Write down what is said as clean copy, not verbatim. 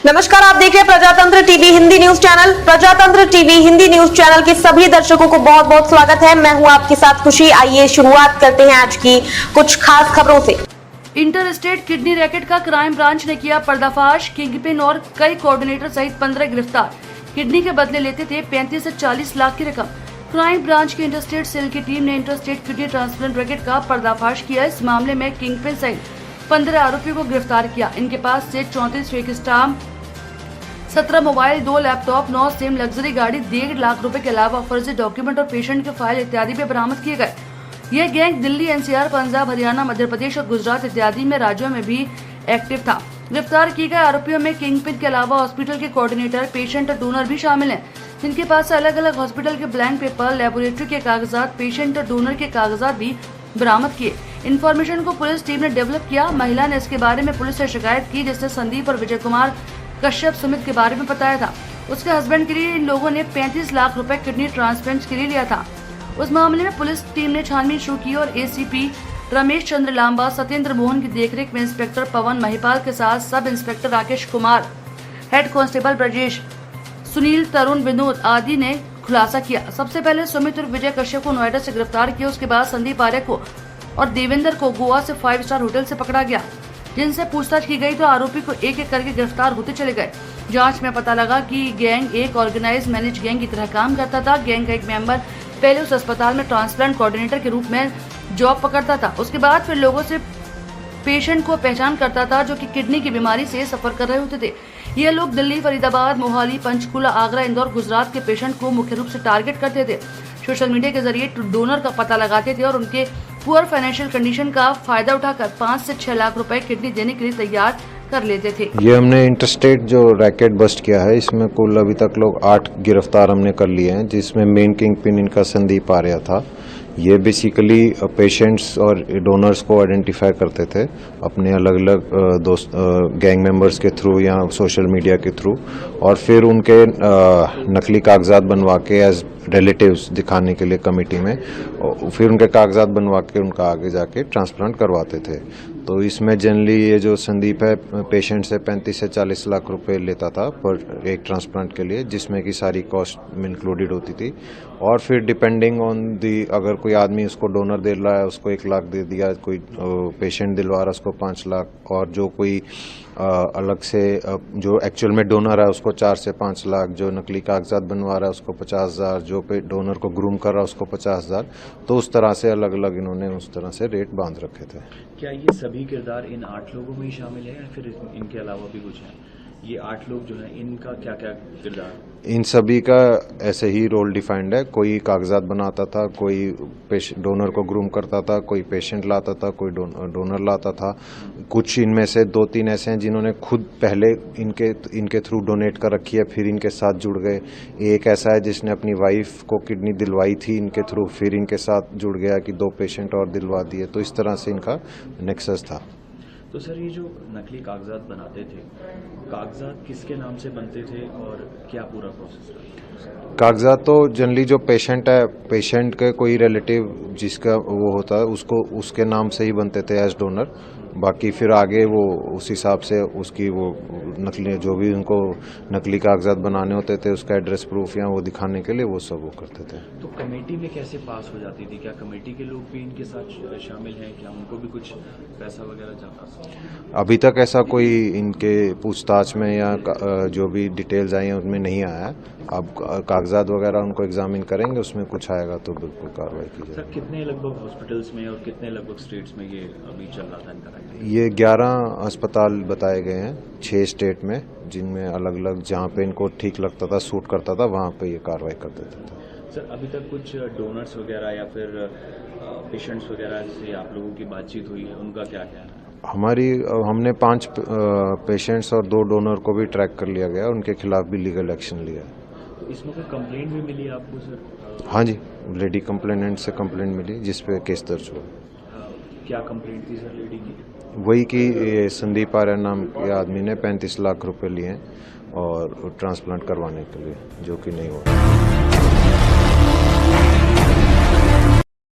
नमस्कार, आप देख रहे हैं प्रजातंत्र टीवी हिंदी न्यूज चैनल। प्रजातंत्र टीवी हिंदी न्यूज चैनल के सभी दर्शकों को बहुत बहुत स्वागत है। मैं हूं आपके साथ खुशी। आइए शुरुआत करते हैं आज की कुछ खास खबरों से। इंटर स्टेट किडनी रैकेट का क्राइम ब्रांच ने किया पर्दाफाश। किंगपिन और कई कोऑर्डिनेटर सहित 15 गिरफ्तार। किडनी के बदले लेते थे 35 से 40 लाख की रकम। क्राइम ब्रांच की इंटर स्टेट सेल की टीम ने inter state kidney transplant racket का पर्दाफाश किया। इस मामले में किंगपिन सहित 15 आरोपियों को गिरफ्तार किया। इनके पास से 34 fake stamp, 17 mobile, 2 laptop, 9 SIM, luxury गाड़ी, 1.5 लाख रुपए के अलावा फर्जी डॉक्यूमेंट और पेशेंट के फाइल इत्यादि भी बरामद किए गए। यह गैंग दिल्ली, एनसीआर, पंजाब, हरियाणा, मध्य प्रदेश और गुजरात इत्यादि में राज्यों में भी एक्टिव था। गिरफ्तार किए गए आरोपियों में किंगपिन के अलावा हॉस्पिटल के कोऑर्डिनेटर, पेशेंट और डोनर भी शामिल हैं, जिनके पास अलग अलग हॉस्पिटल के ब्लैंक पेपर, लेबोरेटरी के कागजात, पेशेंट और डोनर के कागजात भी बरामद किए। इन्फॉर्मेशन को पुलिस टीम ने डेवलप किया। महिला ने इसके बारे में पुलिस से शिकायत की, जिसने संदीप और विजय कुमार कश्यप सुमित के बारे में बताया था। उसके हस्बैंड के लिए इन लोगों ने 35 लाख रुपए किडनी ट्रांसप्लांट के लिए लिया था। उस मामले में पुलिस टीम ने छानबीन शुरू की और एसीपी रमेश चंद्र लांबा, सत्येंद्र मोहन की देखरेख में इंस्पेक्टर पवन महिपाल के साथ sub inspector Rakesh Kumar, head constable Brajesh, Sunil, Tarun, Vinod आदि ने खुलासा किया। सबसे पहले सुमित और विजय कश्यप को नोएडा से गिरफ्तार किया। उसके बाद संदीप आर्य को और देवेंद्र को गोवा से 5 स्टार होटल से पकड़ा गया, जिनसे पूछताछ की गई तो आरोपी को एक एक करके गिरफ्तार होते चले गए। जांच में पता लगा कि गैंग एक ऑर्गेनाइज मैनेज गैंग की तरह काम करता था। गैंग का एक मेंबर पहले उस अस्पताल में ट्रांसप्लांट कोऑर्डिनेटर के रूप में जॉब पकड़ता था। उसके बाद फिर लोगों से पेशेंट को पहचान करता था जो कि किडनी की बीमारी से सफर कर रहे होते थे। ये लोग दिल्ली, फरीदाबाद, मोहाली, पंचकुला, आगरा, इंदौर, गुजरात के पेशेंट को मुख्य रूप से टारगेट करते थे। सोशल मीडिया के जरिए डोनर का पता लगाते थे और उनके पुअर फाइनेंशियल कंडीशन का फायदा उठाकर 5 से 6 लाख रुपए किडनी देने के लिए तैयार कर लेते थे। ये हमने इंटरस्टेट जो रैकेट बस्ट किया है, इसमें कुल अभी तक लोग 8 गिरफ्तार हमने कर लिए हैं, जिसमें मेन किंग पिन इनका संदीप आर्य था। ये बेसिकली पेशेंट्स और डोनर्स को आइडेंटिफाई करते थे अपने अलग अलग दोस्त गैंग मेंबर्स के थ्रू या सोशल मीडिया के थ्रू, और फिर उनके नकली कागजात बनवा के एज रिलेटिव्स दिखाने के लिए कमेटी में, और फिर उनके कागजात बनवा के उनका आगे जाके ट्रांसप्लांट करवाते थे। तो इसमें जनरली ये जो संदीप है पेशेंट से 35 से 40 लाख रुपए लेता था पर एक ट्रांसप्लांट के लिए, जिसमें की सारी कॉस्ट में इंक्लूडेड होती थी। और फिर डिपेंडिंग ऑन दी, अगर कोई आदमी उसको डोनर दे रहा है उसको 1 लाख दे दिया, कोई पेशेंट दिलवा रहा है उसको 5 लाख, और जो कोई अलग से जो एक्चुअल में डोनर है उसको 4 से 5 लाख, जो नकली कागजात बनवा रहा है उसको 50,000, जो पे डोनर को ग्रूम कर रहा है उसको 50,000। तो उस तरह से अलग अलग इन्होंने उस तरह से रेट बांध रखे थे। क्या ये सभी किरदार इन 8 लोगों में ही शामिल है या फिर इनके अलावा भी कुछ है? ये 8 लोग जो हैं इनका क्या क्या किरदार? इन सभी का ऐसे ही रोल डिफाइंड है। कोई कागजात बनाता था, कोई डोनर को ग्रूम करता था, कोई पेशेंट लाता था, कोई डोनर लाता था। कुछ इनमें से 2-3 ऐसे हैं जिन्होंने खुद पहले इनके थ्रू डोनेट कर रखी है, फिर इनके साथ जुड़ गए। एक ऐसा है जिसने अपनी वाइफ को किडनी दिलवाई थी इनके थ्रू, फिर इनके साथ जुड़ गया कि 2 पेशेंट और दिलवा दिए। तो इस तरह से इनका नेक्सस था। तो सर, ये जो नकली कागजात बनाते थे, कागजात किसके नाम से बनते थे और क्या पूरा प्रोसेस था? कागजात तो जनरली जो पेशेंट है, पेशेंट के कोई रिलेटिव जिसका वो होता है उसको उसके नाम से ही बनते थे एज डोनर। बाकी फिर आगे वो उस हिसाब से उसकी वो नकली जो भी उनको नकली कागजात बनाने होते थे उसका एड्रेस प्रूफ या वो दिखाने के लिए वो सब वो करते थे। तो कमेटी में कैसे पास हो जाती थी? क्या कमेटी के लोग भी इनके साथ शामिल हैं? क्या उनको भी कुछ पैसा वगैरह जाता? अभी तक ऐसा कोई इनके पूछताछ में या जो भी डिटेल्स आई हैं उनमें नहीं आया है। अब कागजात वगैरह उनको एग्जामिन करेंगे, उसमें कुछ आएगा तो बिल्कुल कार्रवाई की जाएगी। सर, कितने लगभग हॉस्पिटल्स में और कितने लगभग स्टेट्स में ये अभी चल रहा था इनका? ये 11 अस्पताल बताए गए हैं 6 स्टेट में, जिनमें अलग अलग जहाँ पे इनको ठीक लगता था, सूट करता था, वहाँ पे ये कार्रवाई कर देते थे। सर, अभी तक कुछ डोनर्स वगैरह या फिर पेशेंट्स वगैरह से आप लोगों की बातचीत हुई है, उनका क्या कहना है? हमने 5 पेशेंट्स और 2 डोनर को भी ट्रैक कर लिया गया, उनके खिलाफ भी लीगल एक्शन लिया। तो इसमें कोई कंप्लेंट भी मिली आपको सर? हाँ जी, लेडी कंप्लेनेंट से कंप्लेंट मिली जिसपे केस दर्ज हुआ। क्या कंप्लेंट थी सर लेडी की? वही कि ये संदीप आर्य नाम के आदमी ने 35 लाख रुपए लिए और ट्रांसप्लांट करवाने के लिए, जो कि नहीं हुआ।